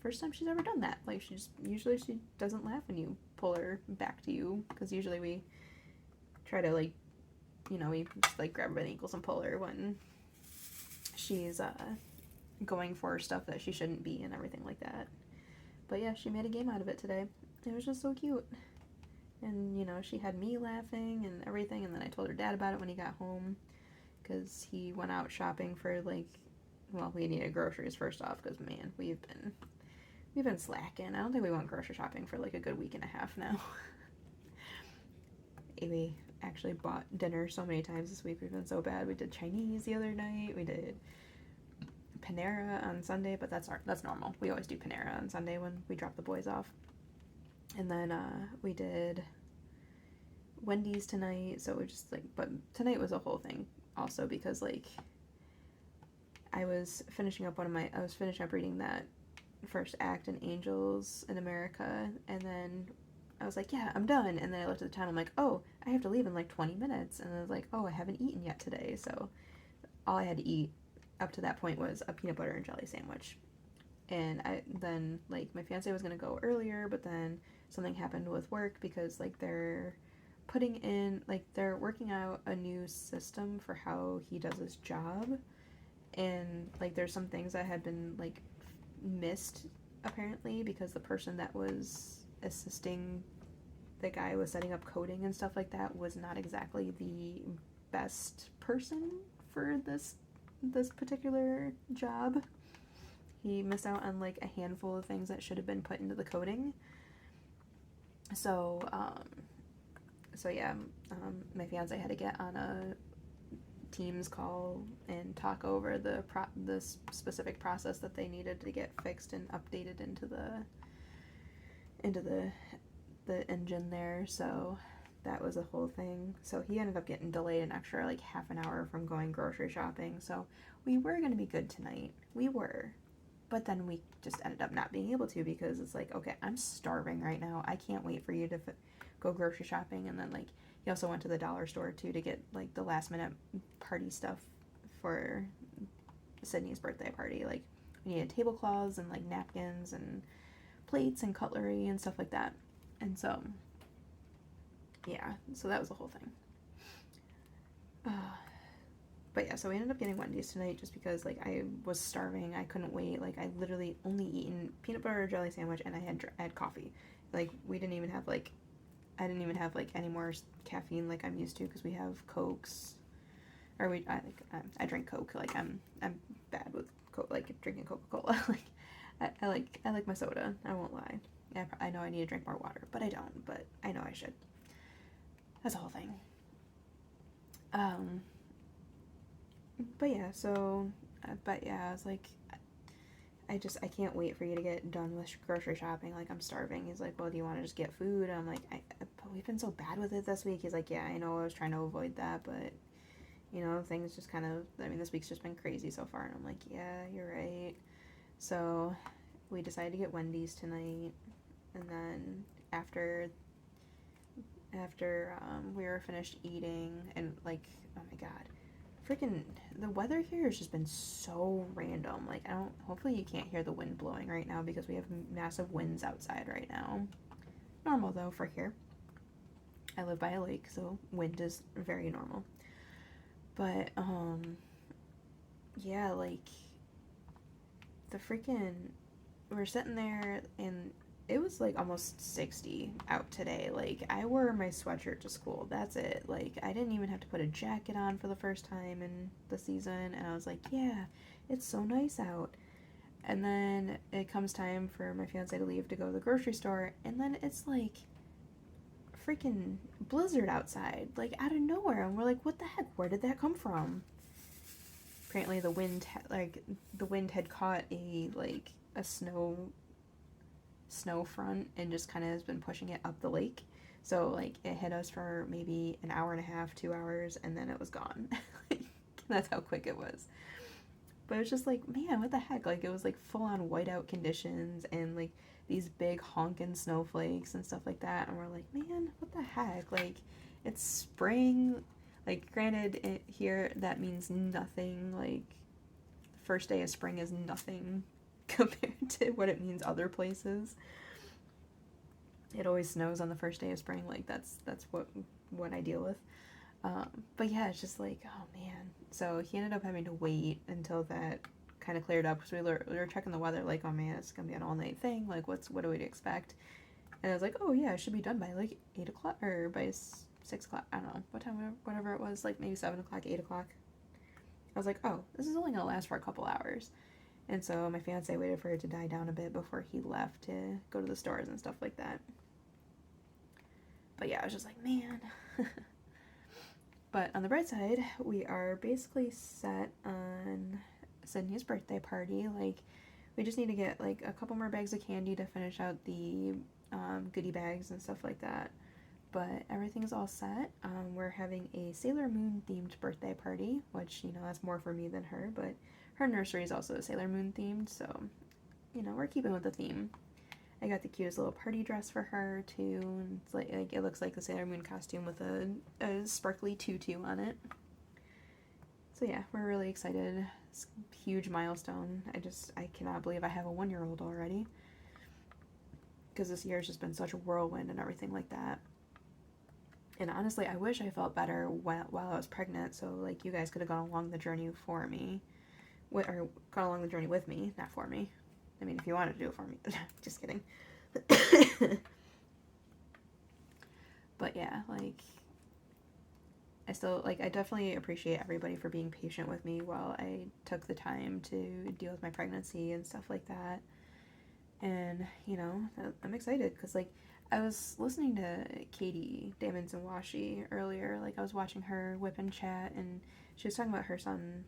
First time she's ever done that. Like usually she doesn't laugh when you pull her back to you, because usually we try to like, you know, we just like grab her by the ankles and pull her when she's going for stuff that she shouldn't be and everything like that. But yeah, she made a game out of it today. It was just so cute. And, you know, she had me laughing and everything, and then I told her dad about it when he got home, because he went out shopping for, like, well, we needed groceries first off, because, man, we've been slacking. I don't think we went grocery shopping for, like, a good week and a half now. We actually bought dinner so many times this week. We've been so bad. We did Chinese the other night. We did Panera on Sunday, but that's normal. We always do Panera on Sunday when we drop the boys off. And then we did Wendy's tonight. So we just like, but tonight was a whole thing also, because like I was finishing up reading that first act in Angels in America, and then I was like, yeah, I'm done. And then I looked at the time. I'm like, oh, I have to leave in like 20 minutes. And I was like, oh, I haven't eaten yet today. So all I had to eat up to that point was a peanut butter and jelly sandwich. And then like my fiance was going to go earlier, but then something happened with work, because like they're working out a new system for how he does his job. And like there's some things that had been like missed apparently because the person that was assisting the guy was setting up coding and stuff like that was not exactly the best person for this particular job. He missed out on like a handful of things that should have been put into the coding. So yeah, my fiance had to get on a Teams call and talk over the specific process that they needed to get fixed and updated into the engine there. So that was a whole thing. So he ended up getting delayed an extra like half an hour from going grocery shopping. So we were gonna be good tonight. We were. But then we just ended up not being able to because it's like, okay, I'm starving right now. I can't wait for you to go grocery shopping. And then like he also went to the dollar store too to get like the last minute party stuff for Sydney's birthday party. Like we needed tablecloths and like napkins and plates and cutlery and stuff like that. And so yeah, so that was the whole thing. But yeah, so we ended up getting Wendy's tonight just because like I was starving. I couldn't wait. Like I literally only eaten peanut butter jelly sandwich and I had coffee. Like we didn't even have like I didn't even have like any more caffeine like I'm used to because we have Cokes, or I drink Coke. Like I'm bad with Coke, like drinking Coca-Cola. Like I like my soda. I won't lie. I know I need to drink more water, but I don't. But I know I should. That's the whole thing. But yeah, so but yeah, I was like, I can't wait for you to get done with grocery shopping. Like, I'm starving. He's like, well, do you want to just get food? I'm like, but we've been so bad with it this week. He's like, yeah, I know. I was trying to avoid that, but, you know, things just kind of, I mean, this week's just been crazy so far. And I'm like, yeah, you're right. So we decided to get Wendy's tonight. And then after we were finished eating and, like, oh my God. Freaking the weather here has just been so random. Like hopefully you can't hear the wind blowing right now because we have massive winds outside right now. Normal though for here. I live by a lake, so wind is very normal. But yeah, like the freaking we're sitting there and it was like almost 60 out today. Like I wore my sweatshirt to school. That's it. Like I didn't even have to put a jacket on for the first time in the season. And I was like, yeah, it's so nice out. And then it comes time for my fiance to leave to go to the grocery store. And then it's like freaking blizzard outside, like out of nowhere. And we're like, what the heck? Where did that come from? Apparently the wind had caught a snow front and just kind of has been pushing it up the lake. So like it hit us for maybe an hour and a half, 2 hours, and then it was gone. That's how quick it was. But it was just like, man, what the heck? Like it was like full on whiteout conditions and like these big honking snowflakes and stuff like that. And we're like, man, what the heck? Like it's spring. Like granted, here that means nothing. Like the first day of spring is nothing compared to what it means other places. It always snows on the first day of spring. Like that's what I deal with. But yeah, it's just like, oh man. So he ended up having to wait until that kind of cleared up because we were checking the weather. Like, oh man, it's gonna be an all night thing. Like, what do we expect? And I was like, oh yeah, it should be done by like 8 o'clock or by 6 o'clock. I don't know what time, whatever it was. Like maybe 7 o'clock, 8 o'clock. I was like, oh, this is only gonna last for a couple hours. And so my fiance waited for it to die down a bit before he left to go to the stores and stuff like that. But yeah, I was just like, man. But on the bright side, we are basically set on Sydney's birthday party. Like, we just need to get like a couple more bags of candy to finish out the goodie bags and stuff like that. But everything's all set. We're having a Sailor Moon themed birthday party, which, you know, that's more for me than her, but her nursery is also Sailor Moon themed, so, you know, we're keeping with the theme. I got the cutest little party dress for her, too, and it's like it looks like the Sailor Moon costume with a sparkly tutu on it. So yeah, we're really excited. It's a huge milestone. I cannot believe I have a 1-year-old already. Because this year's just been such a whirlwind and everything like that. And honestly, I wish I felt better while I was pregnant, so like you guys could have gone along the journey for me or gone along the journey with me, not for me. I mean, if you wanted to do it for me. Just kidding. But yeah, like, I still, like, I definitely appreciate everybody for being patient with me while I took the time to deal with my pregnancy and stuff like that. And, you know, I'm excited because, like, I was listening to Katie Damons and Washi earlier. Like, I was watching her WIP and Chat, and she was talking about her son,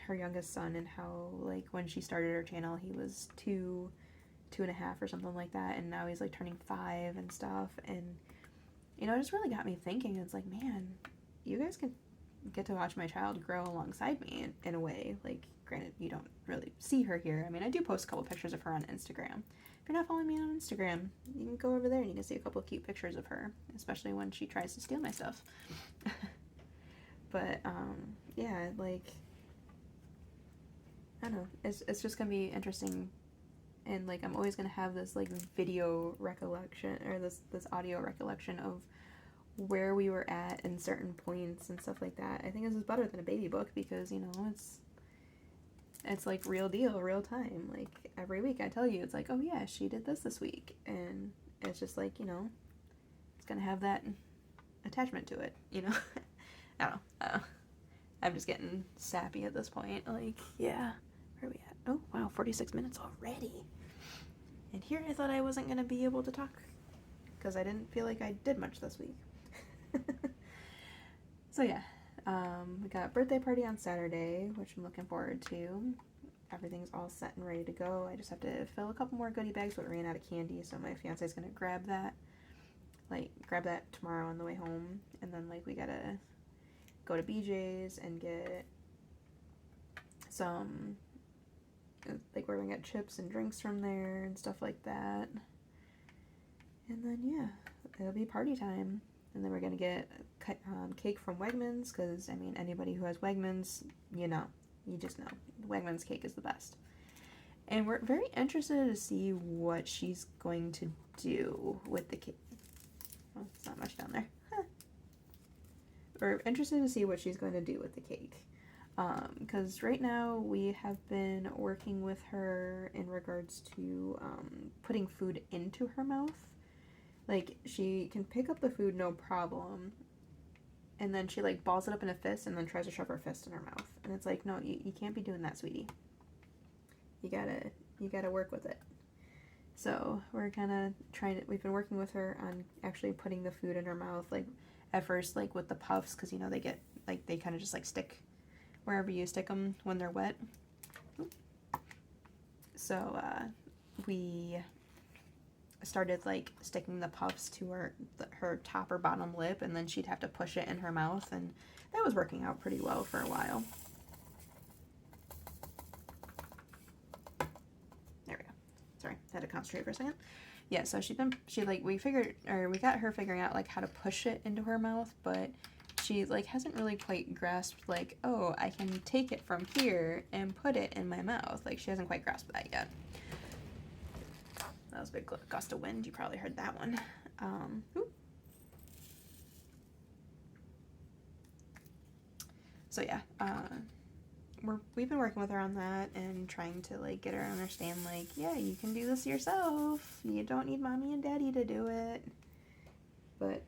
her youngest son, and how, like, when she started her channel, he was 2.5 or something like that, and now he's, like, turning 5 and stuff. And, you know, it just really got me thinking. It's like, man, you guys can get to watch my child grow alongside me in a way. Like, granted, you don't really see her here. I mean, I do post a couple pictures of her on Instagram. If you're not following me on Instagram, you can go over there and you can see a couple of cute pictures of her, especially when she tries to steal my stuff. But, yeah, like, I don't know, it's just gonna be interesting, and, like, I'm always gonna have this, like, video recollection, or this audio recollection of where we were at in certain points and stuff like that. I think this is better than a baby book because, you know, it's like real deal, real time. Like, every week I tell you, it's like, oh yeah, she did this week, and it's just like, you know, it's gonna have that attachment to it, you know. I don't know. I'm just getting sappy at this point. Like, yeah, where are we at? Oh wow, 46 minutes already. And here I thought I wasn't gonna be able to talk because I didn't feel like I did much this week. So yeah, we got a birthday party on Saturday, which I'm looking forward to. Everything's all set and ready to go. I just have to fill a couple more goodie bags, but we ran out of candy, so my fiance's gonna grab that tomorrow on the way home. And then, like, we gotta go to BJ's and get some, like, we're gonna get chips and drinks from there and stuff like that. And then, yeah, it'll be party time. And then we're gonna get cake from Wegmans, because, I mean, anybody who has Wegmans, you just know, Wegmans cake is the best. And we're very interested to see what she's going to do with the cake. Well, it's not much down there. Huh. We're interested to see what she's going to do with the cake. Because right now we have been working with her in regards to putting food into her mouth. Like, she can pick up the food no problem, and then she, like, balls it up in a fist and then tries to shove her fist in her mouth. And it's like, no, you can't be doing that, sweetie. You gotta work with it. So we're kind of we've been working with her on actually putting the food in her mouth, like, at first, like, with the puffs, because, you know, they get, like, they kind of just, like, stick wherever you stick them when they're wet. So we started, like, sticking the puffs to her top or bottom lip, and then she'd have to push it in her mouth, and that was working out pretty well for a while. There we go. Sorry, I had to concentrate for a second. Yeah, so we got her figuring out, like, how to push it into her mouth, but she, like, hasn't really quite grasped, like, oh, I can take it from here and put it in my mouth. Like, she hasn't quite grasped that yet. That was a big gust of wind. You probably heard that one. So yeah, we've been working with her on that and trying to, like, get her to understand, like, yeah, you can do this yourself. You don't need mommy and daddy to do it. But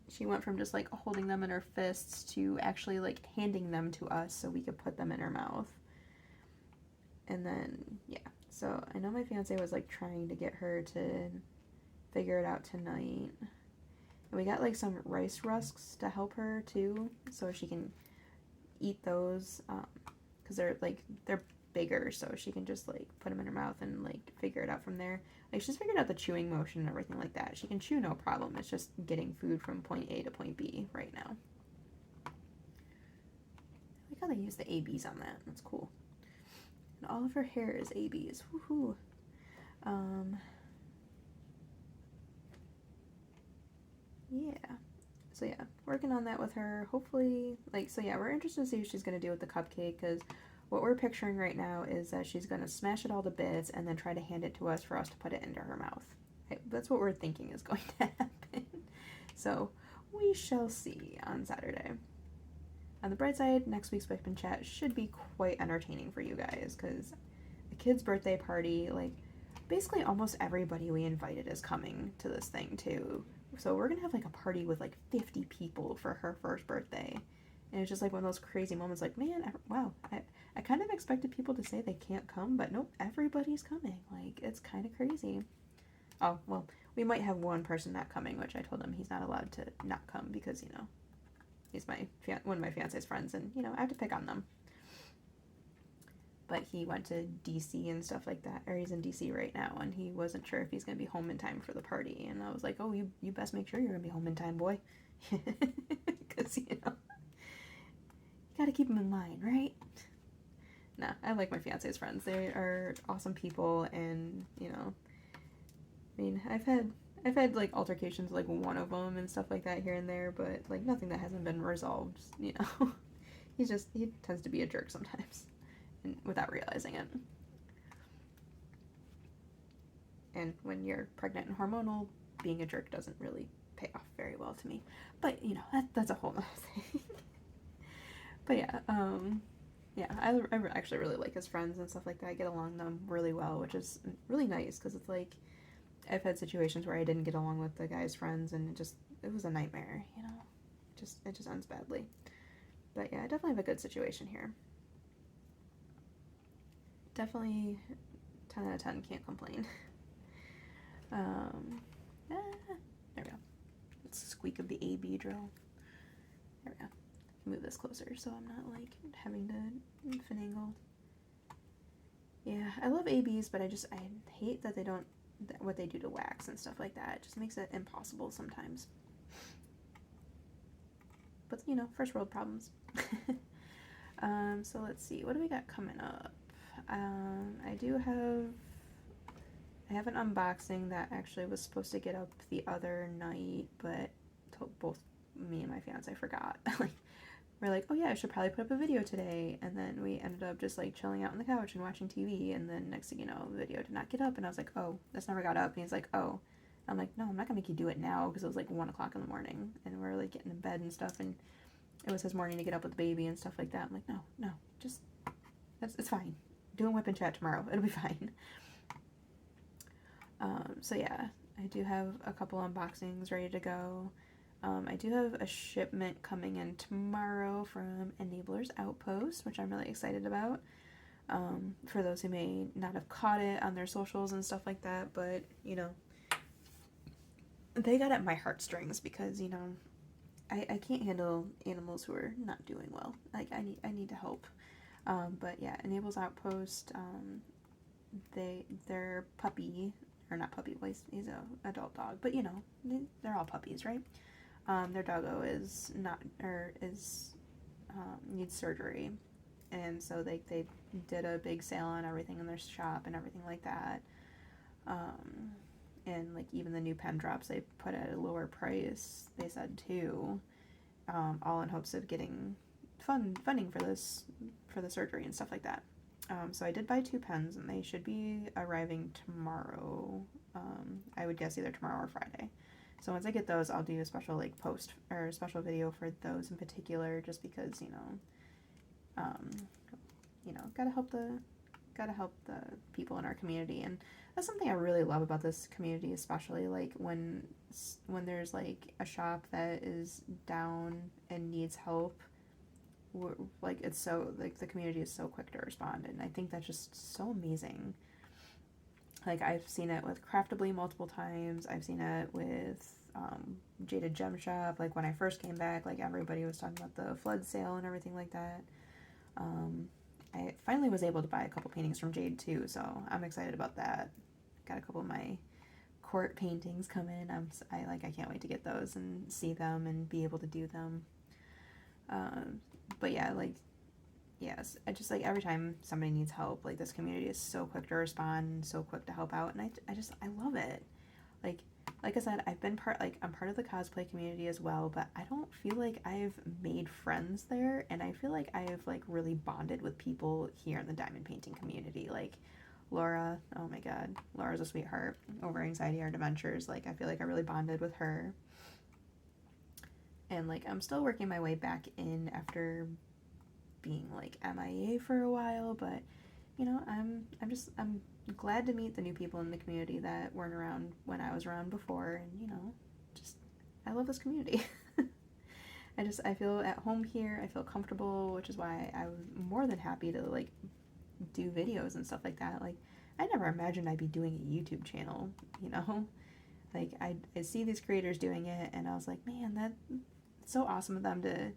she went from just, like, holding them in her fists to actually, like, handing them to us so we could put them in her mouth. And then, yeah. So I know my fiance was, like, trying to get her to figure it out tonight. And we got, like, some rice rusks to help her too, so she can eat those, because they're bigger, so she can just, like, put them in her mouth and, like, figure it out from there. Like, she's figured out the chewing motion and everything like that. She can chew no problem. It's just getting food from point A to point B right now. I like how they use the ABs on that. That's cool. And all of her hair is ABs. Woohoo. Yeah. So yeah, working on that with her. Hopefully, like, so yeah, we're interested to see what she's going to do with the cupcake, because what we're picturing right now is that she's going to smash it all to bits and then try to hand it to us for us to put it into her mouth. That's what we're thinking is going to happen. So we shall see on Saturday. On the bright side, next week's WIP and Chat should be quite entertaining for you guys, because the kid's birthday party, like, basically almost everybody we invited is coming to this thing, too. So we're gonna have, like, a party with, like, 50 people for her first birthday. And it's just, like, one of those crazy moments, like, man, wow, I kind of expected people to say they can't come, but nope, everybody's coming. Like, it's kind of crazy. Oh, well, we might have one person not coming, which I told him he's not allowed to not come because, you know, he's one of my fiance's friends, and, you know, I have to pick on them. But he went to DC and stuff like that, or he's in DC right now, and he wasn't sure if he's going to be home in time for the party. And I was like, oh, you best make sure you're going to be home in time, boy. Because, you know, you got to keep him in line, right? Nah, I like my fiance's friends. They are awesome people, and, you know, I mean, I've had like altercations with, like, one of them and stuff like that here and there, but, like, nothing that hasn't been resolved, you know. He tends to be a jerk sometimes, and without realizing it. And when you're pregnant and hormonal, being a jerk doesn't really pay off very well to me. But, you know, that's a whole other thing. But yeah, I actually really like his friends and stuff like that. I get along with them really well, which is really nice, because it's like, I've had situations where I didn't get along with the guy's friends, and it was a nightmare, you know. It just ends badly. But yeah, I definitely have a good situation here. Definitely 10 out of 10, can't complain. There we go. It's the squeak of the A-B drill. There we go. Move this closer so I'm not, like, having to finagle. Yeah, I love ABs, but I hate that they don't, what they do to wax and stuff like that. It just makes it impossible sometimes. But, you know, first world problems. So let's see, what do we got coming up? I have an unboxing that actually was supposed to get up the other night, but both me and my fiance forgot. Like, we're like, oh yeah, I should probably put up a video today, and then we ended up just, like, chilling out on the couch and watching TV, and then next thing you know, the video did not get up, and I was like, oh, this never got up, and he's like, oh. I'm like, no, I'm not gonna make you do it now, because it was like 1 o'clock in the morning, and we're, like, getting in bed and stuff, and it was his morning to get up with the baby and stuff like that. I'm like, no, just, it's fine. Doing WIP and Chat tomorrow, it'll be fine. So yeah, I do have a couple unboxings ready to go. I do have a shipment coming in tomorrow from Enabler's Outpost, which I'm really excited about. For those who may not have caught it on their socials and stuff like that, but, you know, they got at my heartstrings because, you know, I can't handle animals who are not doing well. Like, I need to help. But yeah, Enabler's Outpost, their puppy, or not puppy, well, he's an adult dog, but, you know, they're all puppies, right? Their doggo needs surgery, and so they did a big sale on everything in their shop and everything like that. And, like, even the new pen drops they put at a lower price, they said, too, all in hopes of getting funding for the surgery and stuff like that. So I did buy 2 pens, and they should be arriving tomorrow. I would guess either tomorrow or Friday. So once I get those, I'll do a special, like, post or a special video for those in particular, just because, you know, gotta help the people in our community. And that's something I really love about this community, especially, like, when there's, like, a shop that is down and needs help. Like, it's so, like, the community is so quick to respond, and I think that's just so amazing. Like, I've seen it with Craftably multiple times. I've seen it with Jaded Gem Shop. Like, when I first came back, like, everybody was talking about the flood sale and everything like that. I finally was able to buy a couple paintings from Jade, too, so I'm excited about that. Got a couple of my court paintings come in. I can't wait to get those and see them and be able to do them. But yeah, like, yes, I just, like, every time somebody needs help, like, this community is so quick to respond, so quick to help out, and I love it. Like I said, I'm part of the cosplay community as well, but I don't feel like I've made friends there, and I feel like I've, like, really bonded with people here in the diamond painting community. Like, Laura, oh my god, Laura's a sweetheart over Anxiety Art Adventures. Like, I feel like I really bonded with her. and like I'm still working my way back in after being like MIA for a while, but you know, I'm glad to meet the new people in the community that weren't around when I was around before, and you know, just I love this community. I feel at home here. I feel comfortable, which is why I was more than happy to like do videos and stuff like that. Like I never imagined I'd be doing a YouTube channel, you know? Like I see these creators doing it and I was like, man, that's so awesome of them to,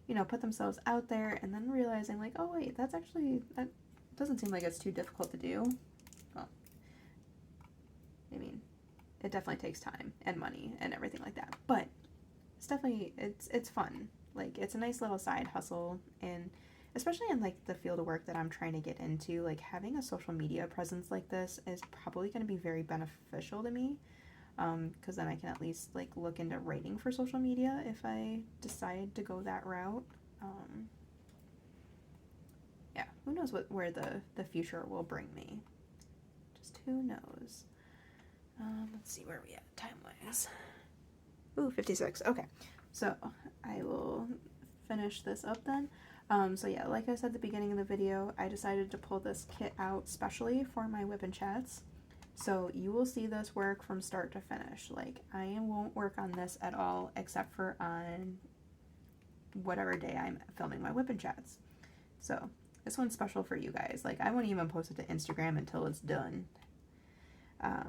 you know, put themselves out there, and then realizing like, oh wait, that doesn't seem like it's too difficult to do. Well, I mean, it definitely takes time and money and everything like that, but it's definitely, it's fun. Like it's a nice little side hustle, and especially in like the field of work that I'm trying to get into, like having a social media presence like this is probably going to be very beneficial to me, because then I can at least like look into writing for social media if I decide to go that route. Yeah, who knows where the future will bring me. Just who knows. Let's see where we at time-wise. Ooh, 56. Okay, so I will finish this up then. So yeah, like I said at the beginning of the video, I decided to pull this kit out specially for my WIP and Chats. So you will see this work from start to finish. Like I won't work on this at all except for on whatever day I'm filming my WIP and Chats. So this one's special for you guys. Like I won't even post it to Instagram until it's done. Let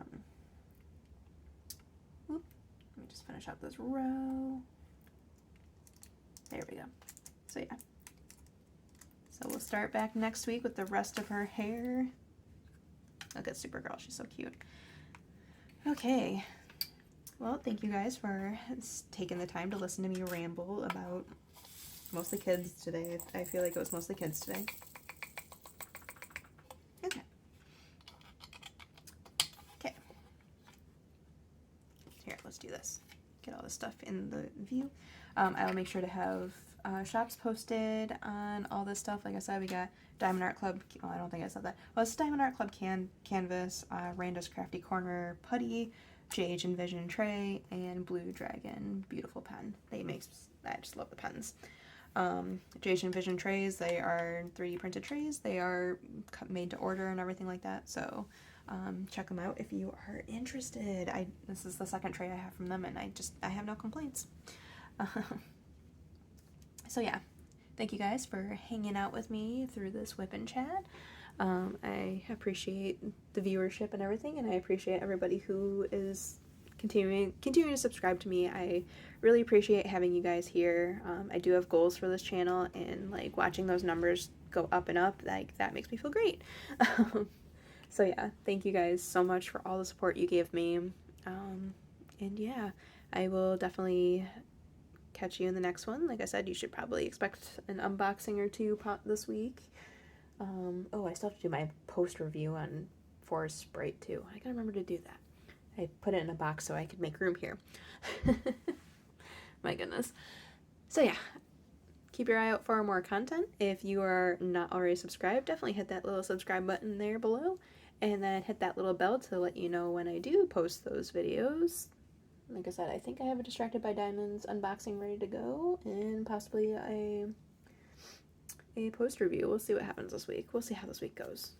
me just finish up this row. There we go. So yeah. So we'll start back next week with the rest of her hair. Look at Supergirl, she's so cute. Okay. Well, thank you guys for taking the time to listen to me ramble about mostly kids today. I feel like it was mostly kids today. Okay. Okay. Here, let's do this. Get all this stuff in the view. I will make sure to have shops posted on all this stuff. Like I said, we got Diamond Art Club. Well, I don't think I said that. Well, it's Diamond Art Club canvas, Randa's Crafty Corner putty, JH Envision tray, and Blue Dragon beautiful pen. I just love the pens. JH Envision trays, they are 3D printed trays. They are made to order and everything like that. So check them out if you are interested. This is the second tray I have from them, and I have no complaints. So yeah, thank you guys for hanging out with me through this WIP and Chat. I appreciate the viewership and everything, and I appreciate everybody who is continuing to subscribe to me. I really appreciate having you guys here. I do have goals for this channel, and like watching those numbers go up and up, like that makes me feel great. So yeah, thank you guys so much for all the support you gave me. And yeah, I will definitely catch you in the next one. Like I said, you should probably expect an unboxing or two this week. Oh, I still have to do my post review on Forest Sprite too. I gotta remember to do that. I put it in a box so I could make room here. My goodness. So yeah, keep your eye out for more content. If you are not already subscribed, definitely hit that little subscribe button there below, and then hit that little bell to let you know when I do post those videos. Like I said, I think I have a Distracted by Diamonds unboxing ready to go, and possibly a post review. We'll see what happens this week. We'll see how this week goes.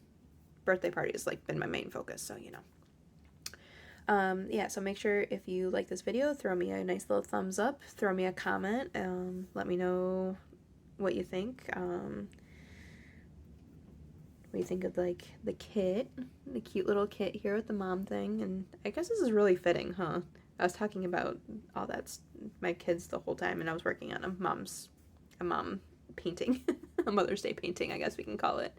Birthday party has like been my main focus, so you know. Yeah, so make sure if you like this video, throw me a nice little thumbs up, throw me a comment, let me know what you think. What do you think of like the kit, the cute little kit here with the mom thing? And I guess this is really fitting, huh? I was talking about all that, my kids the whole time, and I was working on a mom painting, a Mother's Day painting, I guess we can call it.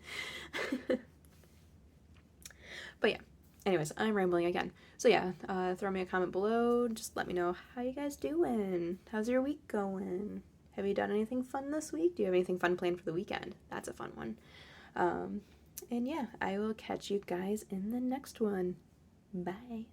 But yeah, anyways, I'm rambling again. So yeah, throw me a comment below. Just let me know how you guys doing. How's your week going? Have you done anything fun this week? Do you have anything fun planned for the weekend? That's a fun one. And yeah, I will catch you guys in the next one. Bye.